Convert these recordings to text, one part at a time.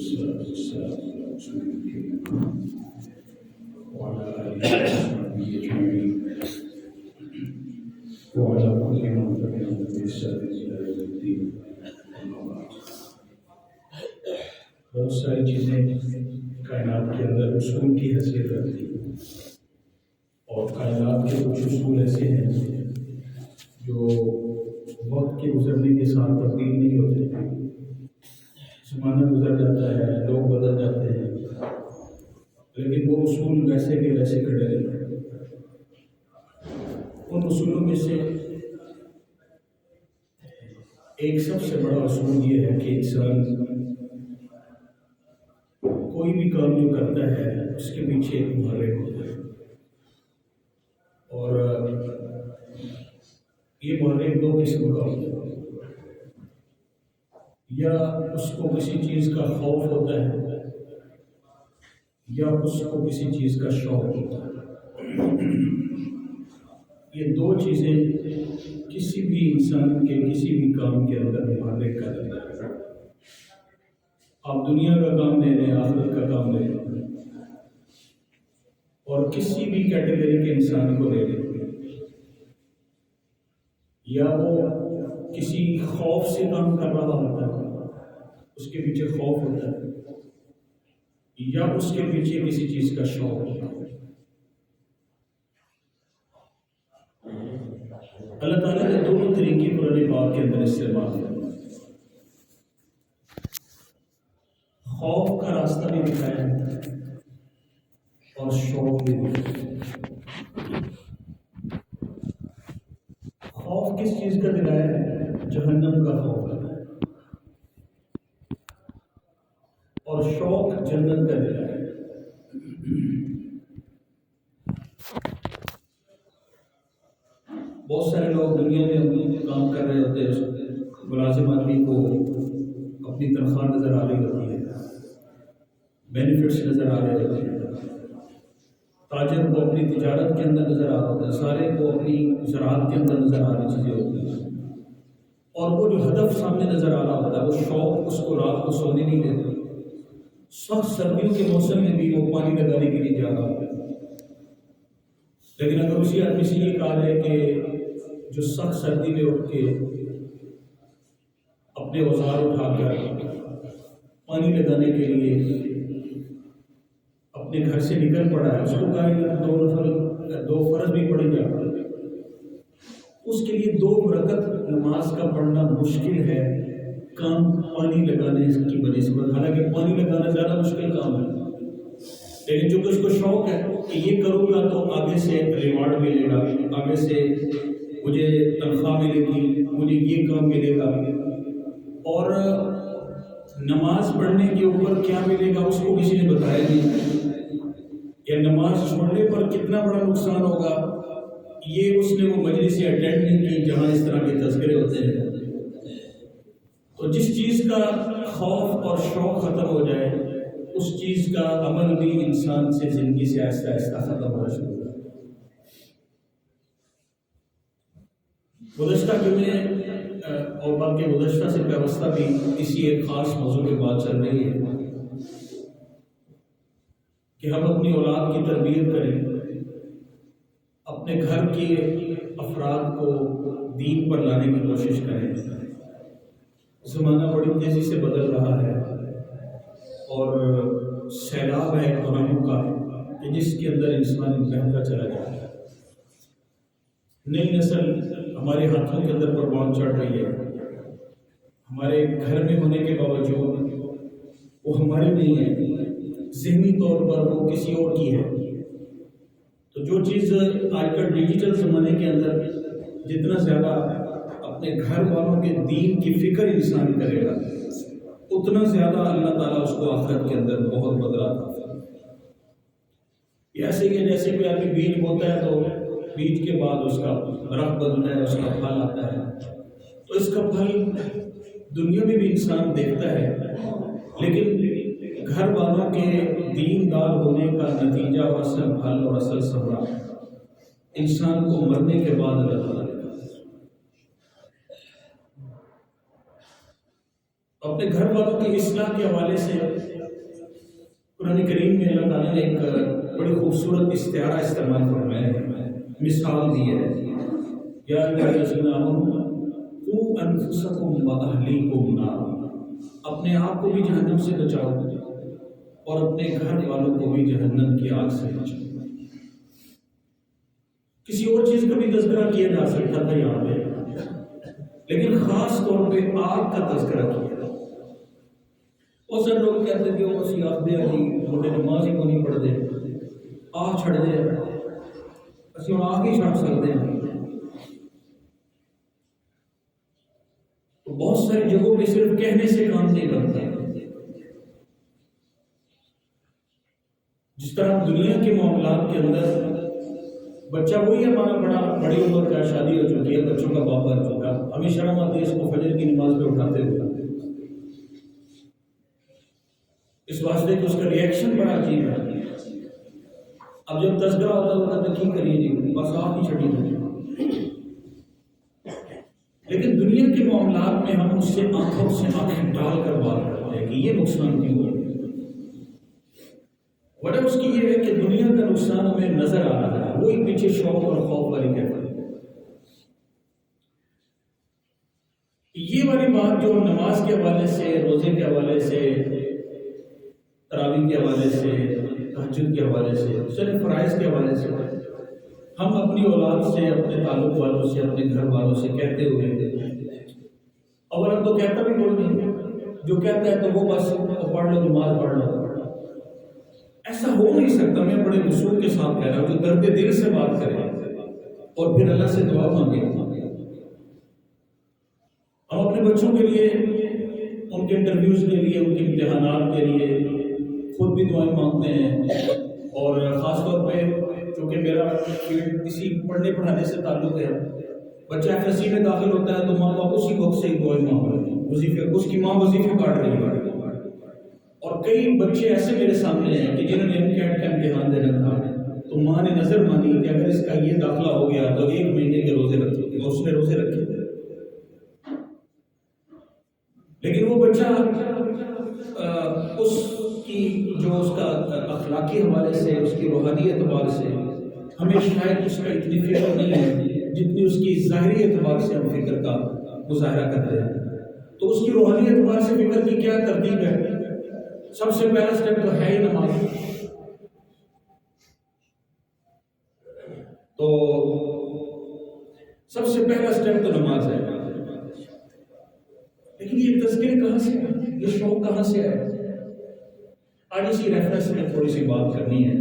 والصلاة والسلام على رسول الله وعلى آله وصحبه أجمعين وعلى كل من تبعهم بإحسان إلى يوم الدين. أما بعد، بہت ساری چیزیں کائنات کے اندر اصول کی حیثیت رکھتی ہیں، اور کائنات کے کچھ اصول ایسے ہیں جو وقت کے گزرنے کے ساتھ تبدیل نہیں ہوتے. زمانہ گزر جاتا ہے، لوگ بدل جاتے ہیں، لیکن وہ اصول ویسے کے ویسے کھڑے رہتے ہیں. ان اصولوں میں سے ایک سب سے بڑا اصول یہ ہے کہ انسان کوئی بھی کام جو کرتا ہے اس کے پیچھے ایک محرک ہوتا ہے، اور یہ محرک دو قسم کا ہوتا ہے. یا اس کو کسی چیز کا خوف ہوتا ہے، یا اس کو کسی چیز کا شوق ہوتا ہے. یہ دو چیزیں کسی بھی انسان کے کسی بھی کام کے اندر محرک کر دیتا ہے. آپ دنیا کا کام لے لیں، آخرت کا کام لے لیں، اور کسی بھی کیٹیگری کے انسان کو لے لیں، یا وہ کسی خوف سے کام کر رہا ہوتا ہے، اس کے پیچھے خوف ہوتا ہے، یا اس کے پیچھے کسی چیز کا شوق ہوتا ہے. اللہ تعالیٰ نے دونوں طریقے قرآن پاک کے اندر استعمال کیا. خوف کا راستہ بھی دکھایا ہے اور شوق بھی دکھایا. خوف کس چیز کا دلایا ہے؟ جہنم کا خوف ہے، اور شوق جنت کا دلایا ہے. بہت سارے لوگ دنیا میں کام کر رہے ہوتے ہیں، ملازم آدمی کو اپنی تنخواہ نظر آ رہی ہوتی ہے، بینیفٹس نظر آ رہے ہوتے ہیں، تاجر کو اپنی تجارت کے اندر نظر آ رہا ہوتا ہے، سارے کو اپنی زراعت کے اندر نظر آ رہی چیزیں ہوتی ہیں، اور وہ جو ہدف سامنے نظر آ رہا ہوتا ہے وہ شوق اس کو رات کو سونے نہیں دیتا. سخت سردیوں کے موسم میں بھی وہ پانی لگانے کے لیے جا رہا ہوتا ہے. لیکن اگر اسی آدمی سے یہ کہا جائے کہ جو سخت سردی میں اٹھ کے اپنے اوزار اٹھا کر پانی لگانے کے لیے اپنے گھر سے نکل پڑا ہے، اس کو کہا دو فرض بھی پڑے گا، اس کے لیے 2 رکعت نماز کا پڑھنا مشکل ہے کام پانی لگانے کی بنسبت. حالانکہ پانی لگانا زیادہ مشکل کام ہے، لیکن جو کہ اس کو شوق ہے کہ یہ کروں گا تو آگے سے ریوارڈ ملے گا، آگے سے مجھے تنخواہ ملے گی، مجھے یہ کام ملے گا، اور نماز پڑھنے کے اوپر کیا ملے گا اس کو کسی نے بتایا نہیں، یا نماز چھوڑنے پر کتنا بڑا نقصان ہوگا یہ اس نے وہ مجلس اٹینڈ نہیں کی جہاں اس طرح کے تذکرے ہوتے ہیں. تو جس چیز کا خوف اور شوق ختم ہو جائے اس چیز کا عمل بھی انسان سے زندگی سے آہستہ آہستہ ختم ہونا شروع ہوتا ہے. گزشتہ جمعے اور بلکہ گزشتہ سے پیوستہ بھی اسی ایک خاص موضوع پہ بات چل رہی ہے کہ ہم اپنی اولاد کی تربیت کریں، اپنے گھر کے افراد کو دین پر لانے کی کوشش کریں. زمانہ بڑی تیزی سے بدل رہا ہے، اور سیلاب ہے گناہوں کا کہ جس کے اندر انسان بہتا چلا جاتا ہے. نئی نسل ہمارے ہاتھوں کے اندر پروان چڑھ رہی ہے، ہمارے گھر میں ہونے کے باوجود وہ ہماری نہیں ہے، ذہنی طور پر وہ کسی اور کی ہے. تو جو چیز آج کل ڈیجیٹل زمانے کے اندر جتنا زیادہ اپنے گھر والوں کے دین کی فکر انسان کرے گا اتنا زیادہ اللہ تعالیٰ اس کو آخرت کے اندر بہت بدلاتا ہے. ایسے کہ جیسے کوئی آدمی بیج بوتا ہے تو بیج کے بعد اس کا درخت بنتا ہے، اس کا پھل آتا ہے، تو اس کا پھل دنیا میں بھی انسان دیکھتا ہے، لیکن گھر والوں کے دیندار ہونے کا نتیجہ اور اصل پھل اور اصل ثمرہ انسان کو مرنے کے بعد اللہ تعالیٰ دیتا ہے. اپنے گھر والوں کی اصلاح کے حوالے سے قرآن کریم میں اللہ تعالیٰ نے ایک بڑی خوبصورت استعارہ استعمال فرمایا ہے، مثال دی ہے، یا ایھا الذین آمنوا قوا انفسکم واہلیکم نارا، اپنے آپ کو بھی جہنم سے بچاؤ اور اپنے گھر والوں کو بھی جہنم کی آگ سے بچاؤ۔ کسی اور چیز کا بھی تذکرہ کیا جا سکتا تھا یہاں پہ، لیکن خاص طور پہ آگ کا تذکرہ کیا۔ بہت سارے لوگ کہتے ہیں کہ وہ اسی آگ دے علی موٹے نماز ہی کو نہیں پڑھ دے، آگ چھڑ دے، اسی ہوں آگ ہی چھڑ سکتے ہیں۔ تو بہت ساری جگہوں پہ صرف کہنے سے کام نہیں بنتا۔ جس طرح دنیا کے معاملات کے اندر بچہ وہی ہمارا بڑی عمر کا شادی ہو چکی ہے، بچوں کا باپ بن چکا، ہمیں شرم آتی ہے اس کو فجر کی نماز پہ اٹھاتے ہوئے، اس واسطے کہ اس کا ریئیکشن بڑا عجیب ہے۔ اب جب تذکرہ ہوتا ہے تو کی کریے جی، بس آپ ہی چھٹی ہوئی۔ لیکن دنیا کے معاملات میں ہم اس سے آنکھوں سے آنکھیں ڈال کر بات کرتے ہیں کہ یہ نقصان کیوں ہوا۔ وجہ اس کی یہ ہے کہ دنیا کا نقصان ہمیں نظر آ رہا ہے، وہی پیچھے شوق اور خوف والی کہتے ہیں۔ یہ والی بات جو نماز کے حوالے سے، روزے کے حوالے سے، تراویح کے حوالے سے، تہجد کے حوالے سے، چلے فرائض کے حوالے سے، ہم اپنی اولاد سے، اپنے تعلق والوں سے، اپنے گھر والوں سے کہتے ہوئے اولا تو کہتا بھی کوئی نہیں، جو کہتا ہے تو وہ بس پڑھ لو نماز پڑھ لو۔ ایسا ہو نہیں سکتا۔ میں بڑے وصول کے ساتھ کہہ رہا ہوں، جو درد دل سے بات کرے اور پھر اللہ سے دعا مانگے۔ ہم اپنے بچوں کے لیے، ان کے انٹرویوز کے لیے، ان کے امتحانات کے لیے خود بھی دعائیں مانگتے ہیں، اور خاص طور پہ چونکہ میرا فیلڈ کسی پڑھنے پڑھانے سے تعلق ہے، بچہ FSC میں داخل ہوتا ہے تو ماں باپ اسی وقت سے دعائیں مانگ رہے ہیں، وظیفے، اس کی ماں وظیفے کاٹ رہی ہے۔ اور کئی بچے ایسے میرے سامنے ہیں کہ جنہوں نے MCAT کا امتحان دینا تھا تو ماں نے نظر مانی کہ اگر اس کا یہ داخلہ ہو گیا تو 1 مہینے کے روزے رکھے گے، اور اس نے روزے رکھے۔ لیکن وہ بچہ اس کی جو اس کا اخلاقی حوالے سے، اس کی روحانی اعتبار سے ہمیں شاید اس کا اتنی فکر نہیں ہے جتنی اس کی ظاہری اعتبار سے ہم فکر کا مظاہرہ کرتے ہیں۔ تو اس کی روحانی اعتبار سے فکر کی کیا ترتیب ہے؟ سب سے پہلا سٹیپ تو ہے ہی نماز۔ تو سب سے پہلا سٹیپ تو نماز ہے۔ لیکن یہ تذکرے کہاں سے ہے؟ یہ شوق کہاں سے ہے؟ آج اسی ریفرنس میں تھوڑی سی بات کرنی ہے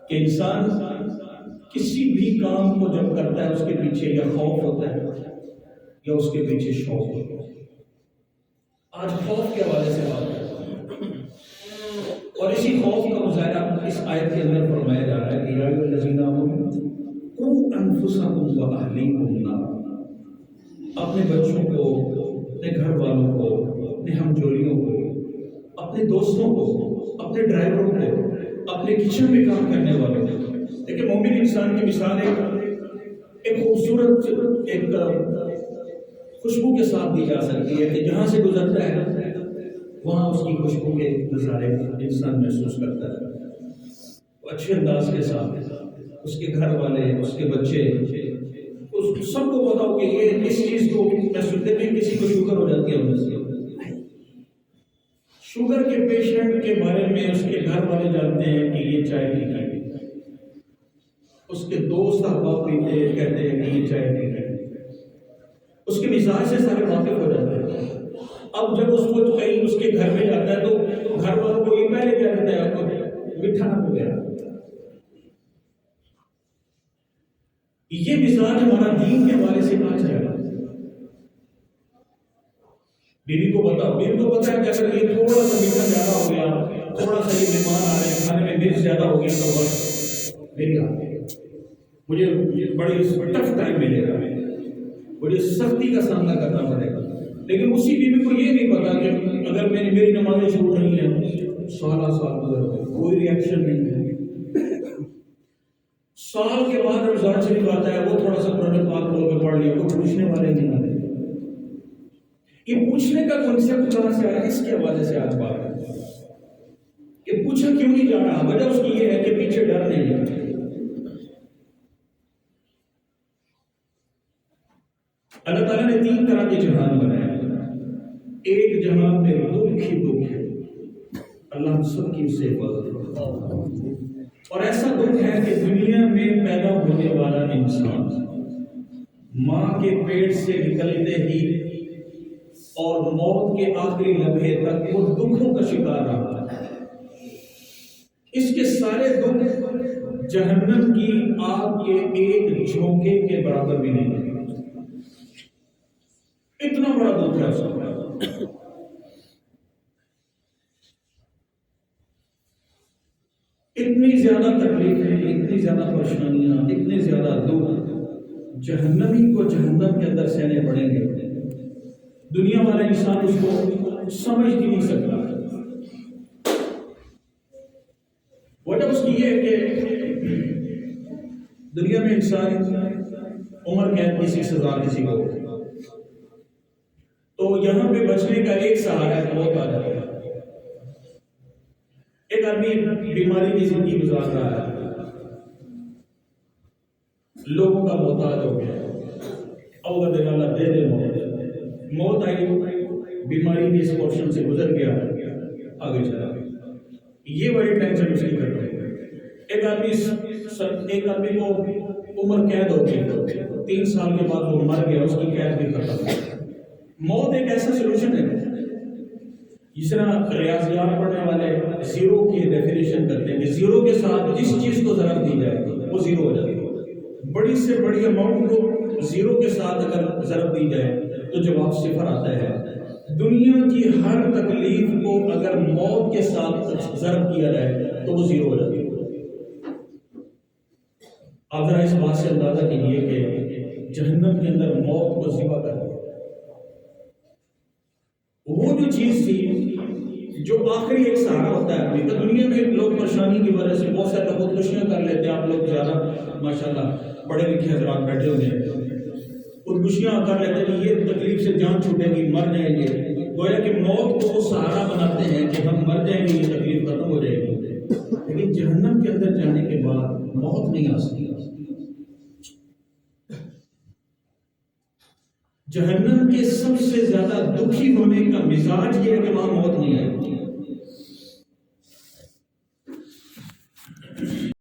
کہ انسان کسی بھی کام کو جب کرتا ہے اس کے پیچھے یا خوف ہوتا ہے یا اس کے پیچھے شوق ہوتا ہے۔ آج خوف کے حوالے سے بات کرتے ہیں، اور اسی خوف کا مظاہرہ اس آیت کے اندر فرمایا جا رہا ہے کہ یا ایھا الذین آمنوا قوا انفسکم واہلیکم نارا، اپنے بچوں کو، اپنے گھر والوں کو، اپنے ہم جولیوں کو، اپنے دوستوں کو، اپنے ڈرائیوروں کو، اپنے کچن میں کام کرنے والوں کو۔ لیکن مومن انسان کی مثال ایک خوبصورت ایک خوشبو کے ساتھ دی جا سکتی ہے کہ جہاں سے گزرتا ہے وہاں اس کی خوشبو کے نظارے انسان محسوس کرتا ہے۔ اچھے انداز کے ساتھ اس کے گھر والے، اس کے بچے، اس سب کو بتاؤ کہ یہ اس چیز کو محسوس کرتے ہیں۔ کسی کو شوگر ہو جاتی ہے، شوگر کے پیشنٹ کے بارے میں اس کے گھر والے جانتے ہیں کہ یہ چائے پیتا ہے، اس کے دوست احباب پیتے کہتے ہیں کہ یہ چائے پیتا ہے، اس کے مزاج سے سارے واقف ہو جاتے ہیں۔ اب جب اس کو کہیں اس کے گھر میں جاتا ہے تو گھر والوں کو یہ پہلے کہہ دیتا ہے کہ میٹھا نہ ہو گیا۔ یہ مزاج ہمارا دین کے حوالے سے کہاں جائے گا؟ بیوی کو بتاؤ، بیوی کو پتا ہے کہ اگر یہ تھوڑا سا میٹھا زیادہ ہو گیا، تھوڑا سا یہ مہمان آ رہے ہیں، کھانے میں مرچ زیادہ ہو گیا تو بس میری آ گئی، مجھے بڑی ٹف ٹائم ملے گا، مجھے سختی کا سامنا کرنا پڑے گا۔ لیکن اسی بیوی کو یہ نہیں پتا کہ اگر میری نمازیں چھوٹ رہی ہیں، سال گزر گئے، کوئی ریئیکشن نہیں ہے، سال کے بعد رمضان شریف آتا ہے، وہ تھوڑا سا قرآن پاک کھول کے پڑھ لیا، کوئی پوچھنے والے نہیں آتے۔ یہ پوچھنے کا کنسیپٹ کہاں سے آیا؟ اس کے حوالے سے آج بات ہے کہ پوچھا کیوں نہیں جا رہا؟ وجہ اس کی یہ ہے کہ پیچھے ڈر نہیں ہے۔ اللہ تعالیٰ نے 3 طرح کے جہان بنائے۔ ایک جہان میں دکھ ہی دکھ ہے، اللہ ہم سب کی اسے حفاظت کرے۔ اور ایسا دکھ ہے کہ دنیا میں پیدا ہونے والا انسان ماں کے پیٹ سے نکلتے ہی اور موت کے آخری لمحے تک وہ دکھوں کا شکار رہا ہے۔ اس کے سارے دکھ جہنم کی آگ کے ایک جھونکے کے برابر بھی نہیں ہے۔ اتنا بڑا دکھ ہے اس کا۔ اتنی زیادہ تکلیفیں، اتنی زیادہ پریشانیاں، اتنے زیادہ دکھ جہنمی کو جہنم کے اندر سہنے پڑیں گے۔ دنیا والا انسان اس کو سمجھ بھی نہیں سکتا۔ وجہ اس کی یہ ہے کہ دنیا میں انسان عمر قید کی سزا کسی کو، تو یہاں پہ بچنے کا ایک سہارا ہے، موت آ جاتا ہے۔ ایک آدمی بیماری کی زندگی گزار رہا ہے، لوگوں کا محتاج ہو گیا، اوغد اللہ دے دے موت آئی، بیماری کی اس پورشن سے گزر گیا، آگے چلا گیا۔ یہ بڑی ٹینشن اس کی کر رہی ہے۔ ایک آدمی کو عمر قید ہو گئی، 3 سال کے بعد وہ مر گیا، اس کی قید بھی ختم۔ موت ایک ایسا سولوشن ہے جس طرح ریاضیات پڑھنے والے زیرو کی ڈیفینیشن کرتے ہیں کہ زیرو کے ساتھ جس چیز کو ضرب دی جائے وہ زیرو ہو جاتی ہے۔ بڑی سے بڑی اماؤنٹ کو زیرو کے ساتھ اگر ضرب دی جائے تو جواب 0 آتا ہے۔ دنیا کی ہر تکلیف کو اگر موت کے ساتھ ضرب کیا جائے تو وہ 0 ہو جاتی ہے۔ آپ ذرا اس بات سے اندازہ کیجیے کہ جہنم کے اندر موت کو ذبح کر دیا، وہ جو چیز تھی جو آخری ایک سہارا ہوتا ہے آدمی کا۔ دنیا میں لوگ پریشانی کی وجہ سے بہت سارے خودکشیاں کر لیتے ہیں۔ آپ لوگ زیادہ ماشاءاللہ پڑھے لکھے حضرات بیٹھے ہوتے ہیں، خودکشیاں کر لیتے ہیں کہ یہ تکلیف سے جان چھوٹے گی، مر جائیں گے۔ گویا کہ موت کو سہارا بناتے ہیں کہ ہم مر جائیں گے، یہ تکلیف ختم ہو جائے گی۔ لیکن جہنم کے اندر جانے کے بعد موت نہیں آ سکتی۔ جہنم کے سب سے زیادہ دکھی ہونے کا مزاج یہ ہے کہ